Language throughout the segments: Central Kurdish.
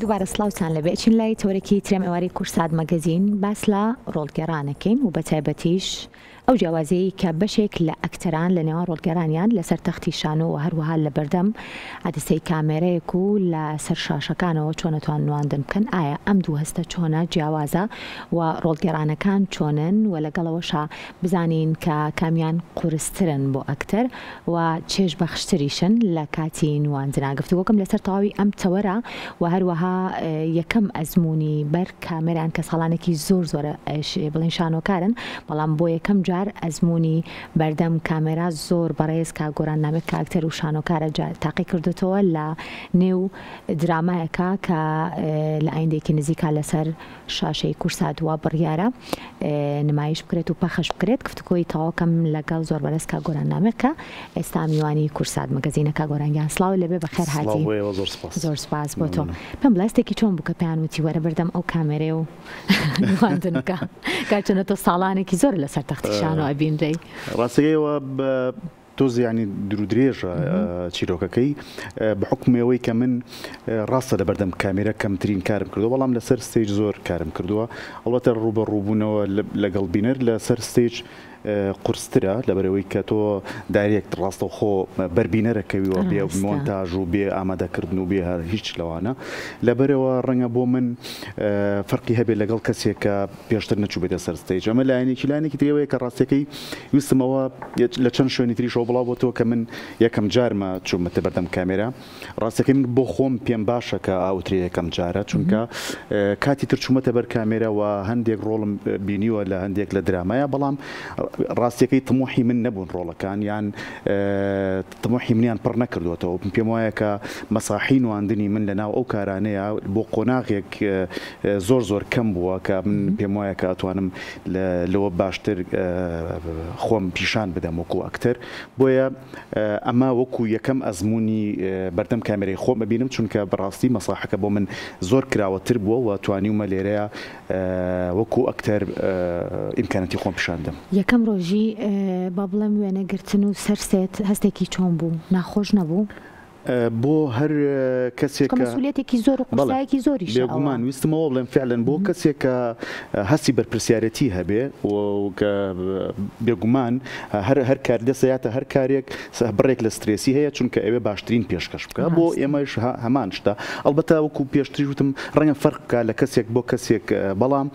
دووبارە سلااوان لە بێچین لای تۆرەکی ترێم ئێواری کورساد مەگەزین باس لە ڕۆڵگەڕانەکەین و بە تایبەتیش ئەو جیاوازەیە کە بەشێک لە ئەکتەران لە نێوان ڕۆڵگەرانیان لەسەر تەختی شانۆ و هەروەها لە بەردەم عەدسەی کامێرەیەک و لە سەر شاشەکانەوە چۆن دەتوان نواندن بکەن. ئایا ئەم دوو هەستە چۆنە جیاوازە و ڕۆڵگەرانەکان چۆنن و لەگەڵەوەشا بزانین کە کامیان قورسترن بۆ ئەکتەر و چێژ بەخشتریشن لە کاتی نواندنا. گفتوگۆکەم لەسەر تەواوی ئەم تەوەرە و هەروەها یەکەم ئەزمموی بەر کامێران کە ساڵانێکی زۆرە بڵین شانۆکارن، بەڵام بۆ یەکەم جار ئەزمموی بەردەم کامێرا زۆر بەڕێز کا گۆراننامێک کاکتەر و شانۆکارە تاقی کردوتەوە لە نێو درامایەکە کە لە ئایندێکی نزیکا لەسەر شاشەی کورسادووە بڕیارە نمایش بکرێت و پەخش بکرێت. گفتگۆی تەواوکەم لەگەڵ زۆر بەرز کا گۆراننامێکە ئێستا میوانی کورساد مەگەزینەکە گۆرانگیان سلااو لەبێ بەخێر هاتی. زۆر سپاس بۆ تۆ. پێم بڵاستێکی چۆن بووکە پێیان وتی وەرە بەردەم ئەو کامێرێ و نواندنەکە کاچەنە تۆ ساڵانێکی زۆر لەسەر تەختی شانۆ ئەبینرەی. ڕاستەکەیەوە تۆزی ینی درودرێژە چیرۆکەکەی بحکمەوەی کە من ڕاستە لە بەردەم کامێرە کەمترین کارم کردووە، بەڵام لەسەر ستێج زۆر کارم کردووە. ئەڵبەتە ڕوبە ڕووبوونەوە لەگەڵ بینەر لەسەر ستێج قورسترە لەبەرەوەی کە تۆ دایرێک ڕاستە خۆ بەربینەرەکەویەوە بێ مۆنتاژ و بێ ئامادەکردن و بێ هیچ لەوانە. لەبەرەوە ڕەنگە بۆ من فەرقی هەبێت لەگەڵ کەسێک کە پێشتر نەچوو بێتە سەر ستێج. ئەمە لایەنێکی ترەوەیە کە ڕاستەکەی ویستمەوە لە چەند شوێنی تریشەوە بڵاو بۆ تۆ کە من یەکەم جارمە چوومەتە بەردەم کامێرا. ڕاستەکەی من بۆ خۆم پێم باشە کە ئاوترێ یەکەم جارە، چونکە کاتی تر چوومەتە بەر کامێرا و هەندێک ڕۆڵم بینیوە لە هەندێک لە درامایە، بەڵام ڕاستیەکەی تموحی من نەبوون ڕۆڵەکان یان تموحی منیان پڕ نەکردوێتەوە. پێم وایە کە مەساحی نواندنی من لەناو ئەو کارانەیە بۆ قۆناغێک زۆر کەم بووە کە من پێم وایە کە ئەتوانم لەوە باشتر خۆم پیشان بدەم وەکو ئەکتەر. بۆیە ئەمە وەکو یەکەم ئەزمموی بەردەم کامێرەی خۆم ببینم، چونکە بەڕاستی مەساحەکە بۆ من زۆر کراوەتر بووە و توانیومە لێرەیە وەکو ئەکتەر ئیمکانەتی خۆم پیشاندەم. یەکەم ڕۆژی با بڵێم وێنەگرتن و سەرسێت هەستێکی چۆن بوو؟ ناخۆش نەبوو؟ بۆ هەر کەسێک مەسئولیەتێکی زۆر و قسایەکی زۆریش بێگومان ویستمەوە بڵێم فعلەن بۆ کەسێک کە هەستی بەرپرسیارەتی هەبێ و کە بێگومان هەر کار دەسەیاتە هەر کارێک بڕێک لە سترێسی هەیە، چونکە ئەوێ باشترین پێشکەش بکە بۆ ئێمەش هەمان شتە. ئەلبەتە وەکو پێشتری وتم ڕەنگە فەرقکە لە کەسێک بۆ کەسێک، بەڵام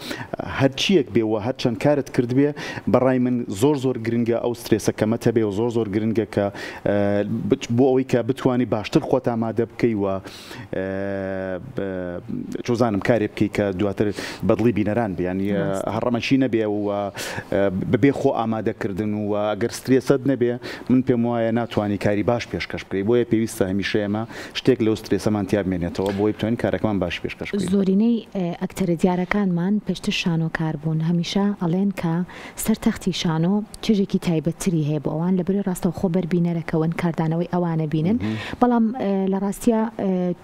هەرچیەک بێەوە هەر چەند کارت کرد بێ بەڕای من زۆر گرنگە ئەو سترێسەکەمە هەبێ و زۆر گرنگە کە بۆ ئەوەی کە بتوانی باشتر خۆت ئامادە بکەی و چۆزانم کارێ بکەی کە دواتر بەدڵی بینەران بیانی هەڕەمەچی نەبێ و ببێ خۆ ئامادەکردن و ئەگەر سترێسەت نەبێ من پێم وایە ناتوانانی کاری باش پێشکەش بکەی. بۆیە پێویستە هەمیشە ئێمە شتێک لەو سترێسەمان تیا بمێنێتەوە بۆی بتوانین کارەکەمان باش پێشکەش بکەین. زۆرینەی ئەکتەرە دیارەکانمان پێشتر شانۆکار بوون، هەمیشە ئەڵێن کە سەر تەختی شانۆ چێژێکی تایبەتتری هەیە بۆ ئەوان لەبەر ڕاستە خۆ بەربینەرەکەون کاردانەوەی ئەوانە بینن. بەڵام لە ڕاستیە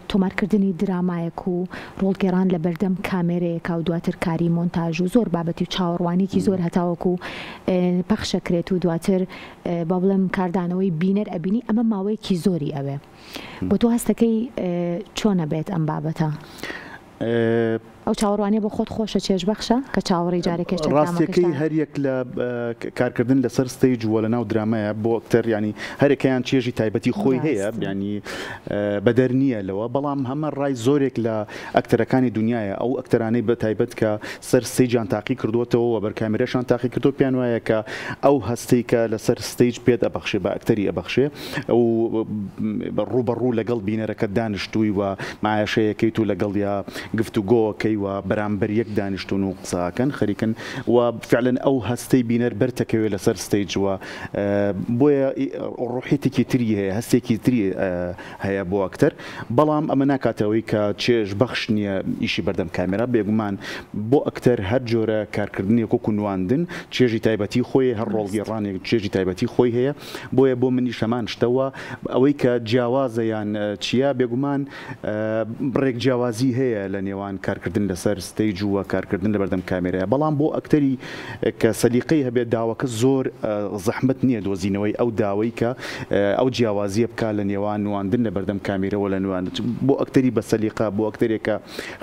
تۆمارکردنی درامایەک و ڕۆڵگەران لە بەردەم کامێرەیەکە و دواتر کاری مۆنتاژ و زۆر بابەتی و چاوەڕوانێکی زۆر هەتاوەکو پەخشەکرێت و دواتر با بڵێم کاردانەوەی بینەر ئەبینی ئەمە ماوەیەکی زۆری ئەوێ. بۆ تۆ هەستەکەی چۆنە بێت ئەم بابەتە؟ ئەو چاوەڕوانێ بۆ خۆت خۆشە چێژ بەخشە کە چاوەڕی جارێکێشتە ڕاستیەکەی هەریەک لە کارکردن لەسەر ستەیج وە لەناو درامایە بۆ ئەکتەر ینی هەرێکیان چێژی تایبەتی خۆی هەیە، ینی بەدەر نییە لەوە، بەڵام هەمە ڕای زۆرێک لە ئەکتەرەکانی دنیاە ئەو ئەکتەرانەی بە تایبەت کە سەر ستەیجیان تاقی کردوێتەوە و بەرکامێرەشان تاقی کردو پێیان وایە کە ئەو هەستەی کە لەسەر ستەیج پێت ئەبەخشێ بە ئەکتەری ئەبەخشێ ئەو ڕوبەڕوو لەگەڵ بینەرەکە دانیشتووی و مایەشەیەکەیت و لەگەڵ یا گفتوگۆکەی و بەرامبەر یەک دانیشتون و قساکەن خەریکن و فعلەن ئەو هەستەی بینەر بەرتەکەوێت لەسەر ستەیج وە. بۆیە ڕوحیتێکی تری هەیە، هەستێکی تری هەیە بۆ ئەکتەر، بەڵام ئەمە ناکاتەوەی کە چێژ بەخش نییە ئیشی بەردەم کامێرا. بێگومان بۆ ئەکتەر هەر جۆرە کارکردنی وەکو نواندن چێژی تایبەتی خۆی، هەر ڕۆڵگەڕانێک چێژی تایبەتی خۆی هەیە. بۆیە بۆ منی شەمان شتەوە ئەوەی کە جیاوازە یان چیە، بێگومان بڕێک جیاوازی هەیە لە نێوان کارکردن کارکردن لەسەر ستیج و کارکردن لە بەردەم کامێرەیە بەڵام بۆ ئەکتەری کە سەلیقەی هەبێت داواکە زۆر زەحمەت نییە دۆزینەوەی ئەو داوای کە ئەو جیاوازیە بکات لە نێوان نواندن لە بەردەم کامێرەوە لە نوان بۆ ئەکتەری بە سەلیقە بۆ ئەکتەرێکە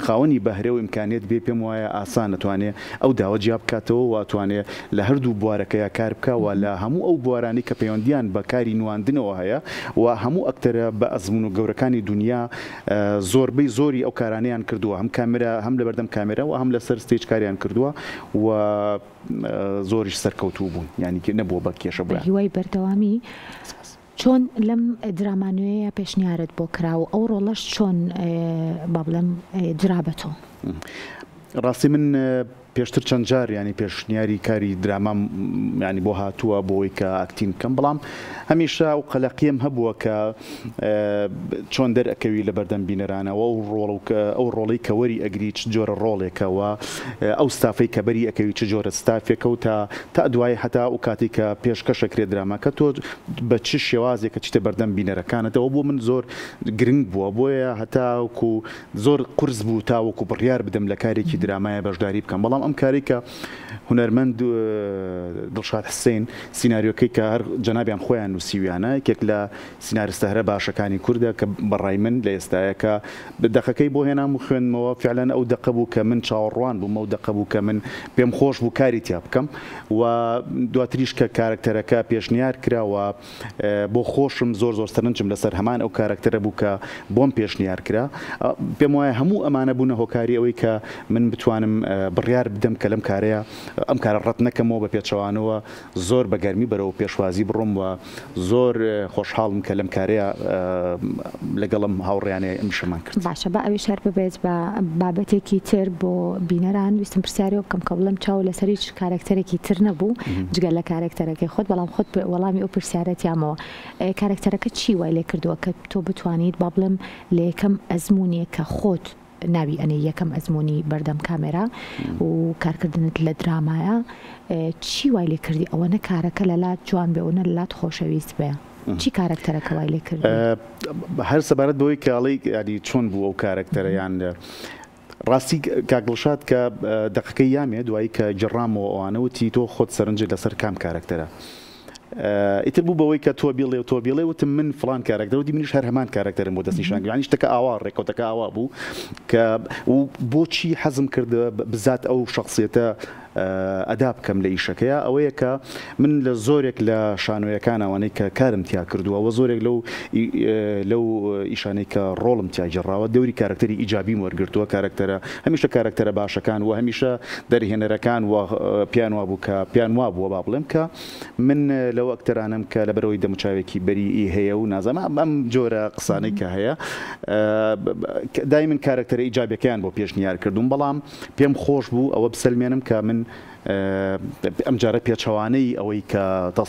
خاوەنی بەهرە و ئیمکانێت بێ پێم وایە ئاسان نەتوانێت ئەو داوە جیا بکاتەوە واتوانێت لە هەردوو بوارەکەیە کار بکەوە لە هەموو ئەو بوارانی کە پەیوەندیان بە کاری نواندنەوە هەیە و هەموو ئەکتەرە بە ئەزمون و گەورەکانی دنیا زۆربەی زۆری ئەو کارانیان کردووە هەم کامێرە هەم لە بەردەم کامێرە و هەم لەسەر ستیج کاریان کردووە و زۆریش سەرکەوتوو بوون یعنی نەبووە بە کێشە بووە هیوای بەردەوامی چۆن لەم درامانوەیە پێشنیارت بۆ کراوە ئەو ڕۆڵەش چۆن با بڵێم جرابەتەوە ڕاستی من پێشتر چەند جار ینی پێشنیاری کاری درامام ینی بۆ هاتووە بۆی کە ئاکتین بکەم بەڵام هەمیشە ئەو قەلەقیم هەبووە کە چۆن دەرئەکەوی لە بەردەم بینەرانەوە ئەو ڕۆڵی کە وەری ئەگری چ جۆرە ڕۆڵێکەوە ئەو ستافەی کە بەری ئەەکەوی چ جۆرە ستافێکە و تا دوای هەتا و کاتی کە پێشکەشەکرێت دراماکە تۆ بە چ شێوازێکە چیتە بەردەم بینەرەکانەتەوە بۆ من زۆر گرنگ بووە بۆیە هەتاوەکو زۆر قرس بوو تاوەکو بڕیار بدەم لە کارێکی درامایە بەشداری بکەم بەڵام ئەم کارێکە هونەرمەند دڵشاد حسین سیناریۆکەی کە هەر جەنابیان خۆیان نووسیویانە یەکێک لە سیناریستە هەرە باشەکانی کووردە کە بەڕای من لە ئێستایەکە دەقەکەی بۆ هێنام و خوێنمەوە فعلەن ئەو دەقە بوو کە من چاوەڕوان بوومە و دەقە بوو کە من پێم خۆش بوو کاری تیا بکەم و دواتریش کە کارکتەرەکە پێشنیار کراوە بۆ خۆشم زۆر سەرنجم لەسەر هەمان ئەو کارکتەرە بوو کە بۆم پێشنیار کرا پێم وایە هەموو ئەمانە بوونە هۆکاری ئەوەی کە من بتوانم بڕیار بدەم کە لەم کارەیە ئەم کارە ڕەت نەکەمەوە بە پێچەوانەوە زۆر بەگەرمی بەرەوە پێشوازی بڕۆم و زۆر خۆشحاڵم کە لەم کارەیە لەگەڵم هاوڕێیانەیە ئەم شەمان کرد باشە بە ئەوی شەر ببێت بە بابەتێکی تر بۆ بینەران ویستم پرسیارەوە بکەم کە بڵم چاو لەسەر هیچ کارکتەرێکی تر نەبوو جگەل لە کارکتەرەکەی خۆت بەڵام خۆت وەڵامی ئەو پرسیارەتیامەوە کارکتەرەکە چی وای لێ کردووە کە تۆ بتوانیت با بڵم لە یەکەم ئەزمونیە کە خۆت ناوی ئەنێ یەکەم ئەزمموی بەردەم کامێرا و کارکردنت لە درامایە چی وای لێ کردی ئەوە نە کارەکە لە لات جوان بێ ئەوە لات خۆشەویست بێ چی کارکتەرەکە وای لێ کردی هەر سەبارەت بەوەی کاڵی ینی چۆن بوو ئەو کارکتەرە یان ڕاستی کاگڵشاد کە دەقەکەی یامێ دوایی کە جڕامەوە ئەوانەوتی تۆ خۆت سەرنجت لەسەر کام کارکتەرە ئیتر بوو بەوەی کە تۆ بڵێ و تۆ بڵێ وتم من فلان کارکتەر و دی منیش هەر هەمان کارکتەرم بۆ دەستنیشان یعنی شتەکە ئاوا ڕێکەوتەکە ئاوا بوو کە بۆچی حەزم کردە بزات ئەو شخصیەتە ئەدا بکەم لە ئیشەکەیە ئەوەیە کە من لە زۆرێک لە شانۆیەکان ئەوانەی کە کارم تیا کردووە و زۆرێک لەو ئیشانەی کە ڕۆڵم تیا جێڕاوە دەوری کارکتەری ئیجابی وەرگرتووە کارکتەرە هەمیشە کارکتەرە باشەکان و هەمیشە دەرهێنەرەکان و پیان وا بوو کە پیان وا بووە با بڵێم کە من لەو ئەکتەرانم کە لەبەرەوەی دەموچاوێکی بەری هەیە و نازەمە ئەم جۆرە قسانەی کە هەیە دای من کارکتەرە ئیجابەکەیان بۆ پێشنیار کردوم بەڵام پێم خۆش بوو ئەوە بسەلمێنم کە من ئەم جارە پێچەوانەی ئەوەی کە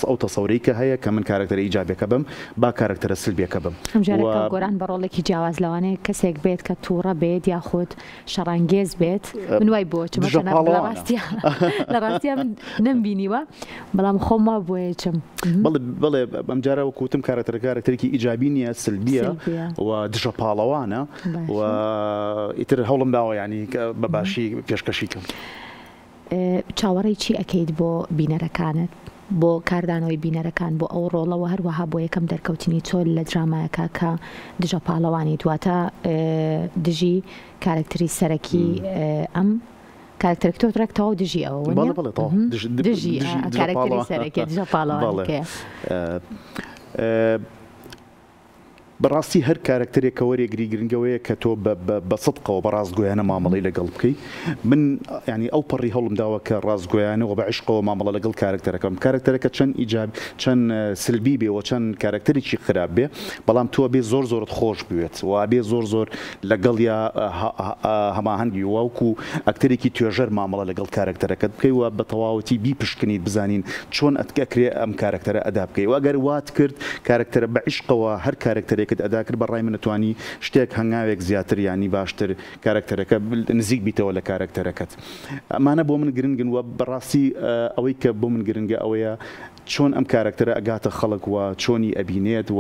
ئەو تەسەوری کە هەیە کە من کارکتەرە ئیجابێکە بم با کارکتەرە سلبیەکە بم ئەمجارە گۆران بە ڕۆڵێکی جیاواز لەوانەیە کەسێک بێت کە تووڕە بێت یاخود شەڕانگێز بێت من وای بۆ لە ڕاستیە من نەمبینیوە بەڵام خۆم وا بۆیە چم بڵێ ئەم جارە وەکوتم کارکتەرێکی ئیجابی نییە سلبیە و دژە پاڵەوانە و ئیتر هەوڵم داوە ینی بە باشی پێشکەشی کەم چاوەڕێی چی ئەەکەیت بۆ بینەرەکانت بۆ کاردانەوەی بینەرەکان بۆ ئەو ڕۆڵەوە هەروەها بۆ یەکەم دەرکەوتنی چۆل لە درامایەکە کە دژە پاڵەوانی دواتە دژی کارکتری سەرەکی ئەم کارکتەرێک تۆ ڕێکتەوە دژی ئەوە دژی کارکتری سەرەکی دژە پاڵەوانەکە بەڕاستی هەر کارکتەرێکە وەرێگری گرنگەوەیە کە تۆ بە سەدقەوە بە ڕاستگویانە مامەڵی لەگەڵ بکەی من ینی ئەو پەڕی هەوڵم داوە کە ڕاستگویانەوە بە عشقەوە مامەڵە لەگەڵ کارکتەرەکەم کارکتەرەکە چەند ئیجاب چەند سلبی بێەوە چەند کارکتەرێکی خراپ بێ بەڵام تۆ بێ زۆرت خۆش بوێت و بێ زۆر لەگەڵ یا هەماهەنگی واوکو ئەکتەرێکی توێژەر مامەڵە لەگەڵ کارکتەرەکەت بکەی و بە تەواوەتی بیپشکنیت بزانین چۆن ئەتکەکرێ ئەم کارکتەرە ئەدا بکەی و ئەگەر وات کرد کارکتەرە بە عشقەوە هەر کارکتەرێک ئەدا کرد بەڕای من نتوانی شتێک هەنگاوێک زیاتر ینی باشتر کارکتەرەکە نزیک بیتەوە لە کارکتەرەکەت ئەمانە بۆ من گرنگن و بەڕاستی ئەوەی کە بۆ من گرنگە ئەوەیە چۆن ئەم کارکتەرە ئەگاتە خەڵک و چۆنی ئەبینێت و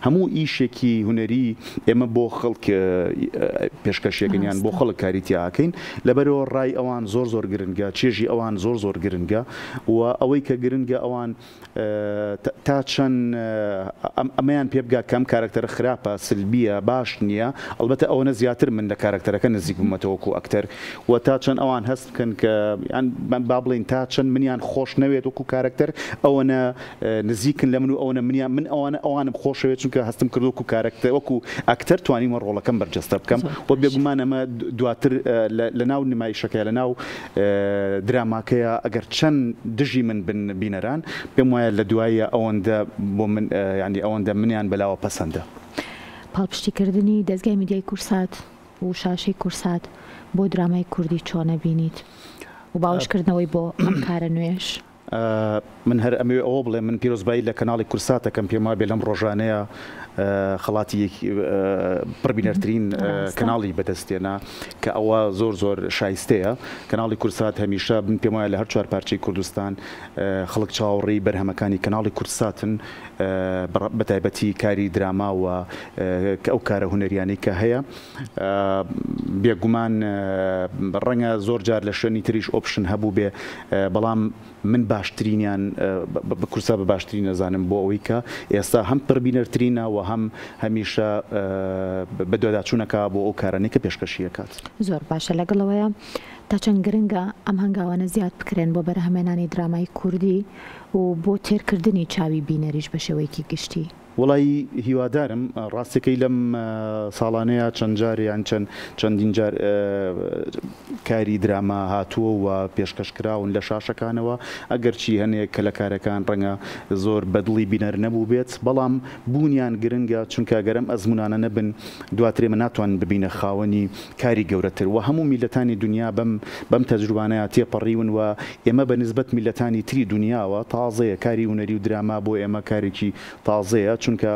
هەموو ئیشێکی هوەری ئێمە بۆ خەڵک پێشکەشێکنیان بۆ خەڵک کاریتیاکەین لەبەرەوە ڕای ئەوان زۆر گرنگە چێژی ئەوان زۆر گرنگە و ئەوەی کە گرنگە ئەوان تا چەند ئەمەیان پێ بگا کەم کارکتەرە خراپە سلبیە باش نییە ئەلبەتە ئەوەنە زیاتر من لە کارکتەرەکە نزیک بوومەتەوەکو ئەکتەر و تا چەند ئەوان هەست بکەن کە با بڵێن تا چەند منیان خۆش نەوێت وەکو کارکتەر ئەوەنە نزیکن لە من و ئەوەنە منیان من ئەوانم خۆشەوێت چونکە هەستم کردو وەکو کارکتەر وەکو ئەکتەر توانیمە ڕۆڵەکەم بەرجەستە بکەم و بێگومان ئەمە دواتر لە ناو نمایشەکە لە ناو دراماکەیە ئەگەر چەند دژی من بینەران پێم وایە لە دوایە ئەوەندە بۆ من ینی ئەوەندە منیان بەلاوە پەسەندە. پاڵپشتیکردنی دەستگای میدیای کورسات و شاشەی کورسات بۆ درامای کوردی چۆنە بینیت و باوشکردنەوەی بۆ ئەم کارە نوێش؟ من هەر ئەمێ ئەوە بڵێ من پیرۆزبایی لە کەناڵی کورساتەکەم پێم وایە بێ لەم ڕۆژانەیە خەڵاتی پڕبینەرترین کەناڵی بەدەستێنە کە ئەوە زۆر شایستەیە. کەناڵی کورسات هەمیشە من پێم وایە لە هەر چوار پارچەی کوردستان خەڵک چاوەڕێی بەرهەمەکانی کەناڵی کورساتن بەتایبەتی کاری دراما و ئەو کارە هوەریانەی کە هەیە. بێگومان ڕەنگە زۆر جار لە شوێنی تریش ئۆپشن هەبوو بێ بەڵام من باشترینیان بە کورسا بە باشترین نەزانم بۆ ئەوەی کە ئێستا هەم پڕبینەرترینە و هەم هەمیشە بە دواداچوونەکە بۆ ئەو کارانەی کە پێشکەشیەکات. زۆر باشە لەگەڵەوەیە تا چەند گرنگە ئەم هەنگاوانە زیاد بکرێن بۆ بەرهەمێنانی درامای کوردی و بۆ تێرکردنی چاوی بینەریش بە شێوەیەکی گشتی. وڵی هیوادارم ڕاستەکەی لەم ساڵانەیە چەند جاریان چەندین جار کاری دراما هاتووە و پێشکەشکراون لە شاشەکانەوە ئەگەرچی هەنێک کە لە کارەکان ڕەنگە زۆر بەدڵی بینەر نەبوو بێت بەڵام بوونیان گرنگە چونکە گەرم ئەزمونانە نەبن دواترێمە ناتوان ببینە خاوەنی کاری گەورەتر و هەموو میلەتانی دنیا بەم تەجروبانەیە تێپەڕیون و ئێمە بە نسبەت میلەتانی تری دنیاوە تازەیە کاری هوەری و دراما بۆ ئێمە کارێکی تازەیە چونکە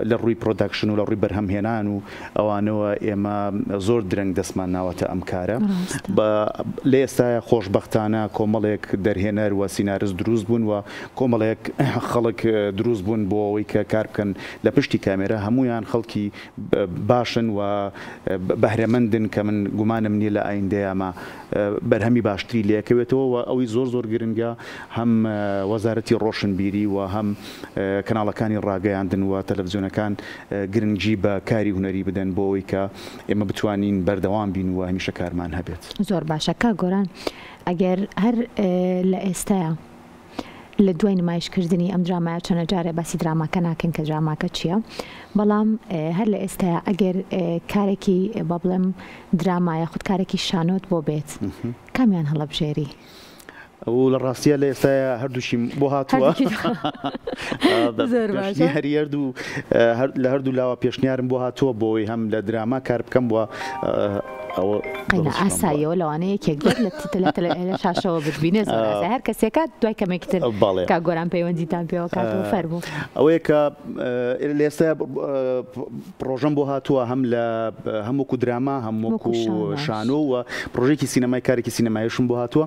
لە ڕووی پرۆداکشن و لە ڕووی بەرهەمهێنان و ئەوانەوە ئێمە زۆر درەنگ دەستمان ناوەتە ئەم کارە. لە ئێستاە خۆشببختانە کۆمەڵێک دەرهێنەر و سینارز دروست بوون و کۆمەڵێک خەڵک دروست بوون بۆ ئەوەی کە کار بکەن لە پشتی کامێرە هەمویان خەڵکی باشن و بەهرەمەندن کە من گومانم نییە لە ئایندەیەمە بەرهەمی باشتری لێکەوێتەوە و ئەوەی زۆر گرنگە هەم وەزارەتی ڕۆشنبیری و هەم کەناڵەکانی ڕاگەیاندن و تەلەڤیزیۆنەکان گرنگجی بە کاری هوەری بدەن بۆ ئەوەی کە ئێمە بتوانین بەردەوام بین و هەمیشە کارمان هەبێت. زۆر باشە کا گۆران ئەگەر هەر لە ئێستاە لە دوای نمایشکردنی ئەم درامایە چەنە جارێ باسی دراماکە ناکەن کە دراماکە چییە بەڵام هەر لە ئێستاە ئەگەر کارێکی بە بڵێم درامایە خودکارێکی شانۆت بۆ بێت کامیان هەڵەبژێری؟ و لە ڕاستیە لە ئێستاە هەردووشی بۆ هاتووە لە هەردوو لاوە پێشنیارم بۆ هاتووە بۆی هەم لە دراما کار بکەم وە ئاساییەوە لەوانەیە یەکێک لە شاشەوە ببینێ هەر کەسێکات دوای کەمێکتر کا گۆران پەیوەندیتان پێوە کاتەوە فەرموو ئەوەیە کە لە ئێستا پرۆژەم بۆ هاتووە هەم لە هەمووکو دراما هەمووکو شانۆ و پرۆژێکی سینەمای کارێکی سینەمایشم بۆ هاتووە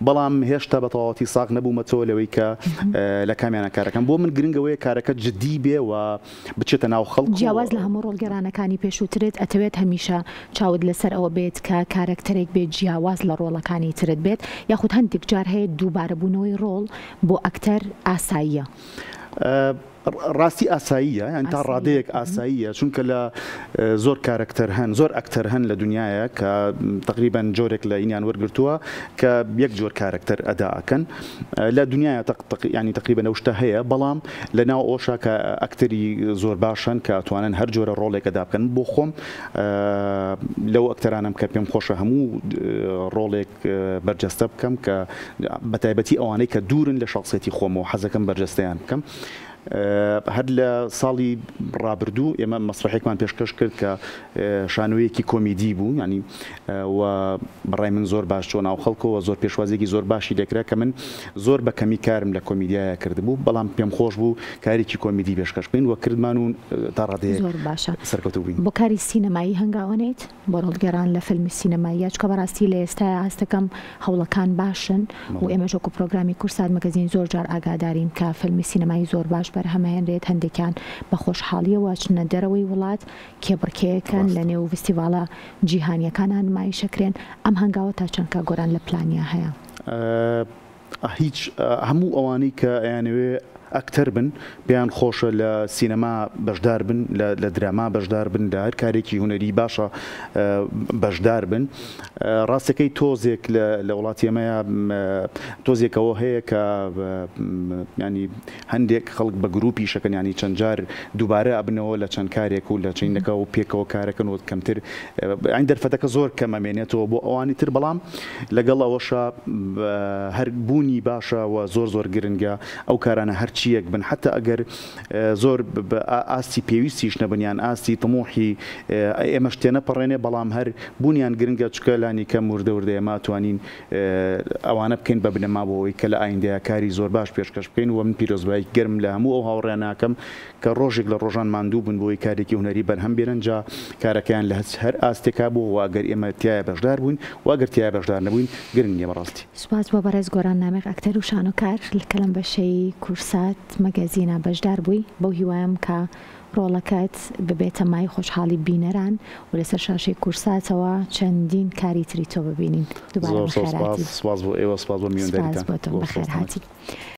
بەڵام هێشتا بە تەواوەتی ساغ نەبوومەتەوە لەوەی کە لە کامیانە کارەکەم بۆ من گرنگەوەی کارەکە جدی بێ و بچێتە ناو خەڵک. جیاواز لە هەموو ڕۆڵگەرانەکانی پێشووترت ئەتەوێت هەمیشە چاود لەسەر ئەوە بێت کە کارکتەرێک بێت جیاواز لە ڕۆڵەکانی ترت بێت یاخود هەندێک جار هەیە دووبارە بوونەوەی ڕۆڵ بۆ ئەکتەر ئاساییە؟ ڕاستی ئاساییە یان تا ڕادەیەک ئاساییە چونکە لە زۆر کارکتەر هەن زۆر ئەکتەر هەن لە دنیاە کە تقریبان جۆرێک لە ئینیان وەرگرتووە کە یەک جۆر کارکتەر ئەداکەن لە دنیاە ینی تقریبان ئەو شتە هەیە بەڵام لە ناو ئۆشا کە ئەکتەری زۆر باشن کە ئەتوانن هەر جۆرە ڕۆڵێک ئەدا بکەن بۆ خۆم لەو ئەکتەرانم کە پێم خۆشە هەموو ڕۆڵێک بەرجەستە بکەم کە بەتایبەتی ئەوانەی کە دوورن لە شخصێتی خۆمەوە حەزەکەم بەرجەستەیان بکەم هەر لە ساڵی ڕابردوو ئێمە مەسرحێکمان پێشکەش کرد کە شانۆیەکی کۆمیدی بوو، ینی و بەڕای من زۆر باش چۆن ناو خەڵکەوە زۆر پێشوازێکی زۆر باشی دەکرا کە من زۆر بە کەمی کارم لە کۆمیدیایە کردبوو، بەڵام پێم خۆش بوو کارێکی کۆمیدی پێشکەش بکەین و کردمان و تا ڕادەیەک زۆر باشە سەرکەوتوو بووین. بۆ کاری سینەمایی هەنگاوانێت بۆ ڕۆڵگەران لە فیلمی سینەمایی چکە بەڕاستی لە ئێستای هەستەکەم هەوڵەکان باشن و ئێمە ژۆک و پرۆگرامی کورسات مەگەزین زۆر جار ئاگادارین کە فیلمی سینەمایی زۆر باش بەرهەمهێنرێت، هەندێکیان بە خۆشحاڵیەوە چنە دەرەوەی وڵات کێبڕکەیەکەن لە نێو فستیڤالە جیهانیەکانان نمایشەکرێن. ئەم هەنگاوە تا چەند کاگۆران لە پلانیا هەیە؟ هیچ هەموو ئەوانەی کە ئەیانەوێ ئەکتەر بن پێیان خۆشە لە سینەما بەشدار بن، لە دراما بەشدار بن، لە هەر کارێکی هوەری باشە بەشدار بن. ڕاستەکەی تۆزێک لە وڵاتی ئێمەیە تۆزێکەوە هەیە کە ینی هەندێک خەڵک بە گروپی شەکەن، ینی چەند جار دووبارە ئەبنەوە لە چەند کارێک و لە چینەکە و پێکەوە کارەکەن و کەمتر ئەین دەرفەتەکە زۆر کەمەمێنێتەوە بۆ ئەوانی تر، بەڵام لەگەڵ ئەوەشە هەر بوونی باشە و زۆر گرنگە ئەو کارانە هەرچی یەک بن، حتا ئەگەر زۆر ئاستی پێویستیش نەبنیان ئاستی تەمۆحی ئێمە شتێنە پەڕێنێ، بەڵام هەر بوونیان گرنگە چکە لانی کەم وردە ئێمە توانین ئەوانە بکەین بە بنەما بۆەوەی کە لە ئایندەیە کاری زۆر باش پێشکەش بکەین و من پیرۆزبایی گەرم لە هەموو ئەو هاوڕێ ناکەم کە ڕۆژێک لە ڕۆژان ماندوو بن بۆی کارێکی هوەری بەرهەم بێنن، جا کارەکەیان لە هەر ئاستێکا بوو و ئەگەر ئێمە تایە بەشدار بووین و ئەگەر تایە بەشدار نەبووین گرنگ نییە بەڕاستی. سوپاس بۆ بەڕێز گۆران نامێک ئەکتەر و شانۆکار لە لەم بەشەی کورسات مەگەزینە بەشدار بووی، بەو هیوایم کە ڕۆڵەکەت ببێتە مای خۆشحاڵی بینەران و لەسەر شاشەی کورساتەوە چەندین کاری تری تۆ ببینین. دووبارە بەخێر هاتی. سپاس بۆ ئێوە، سپاس بۆ میوەنداریتان. بەخێر هاتی.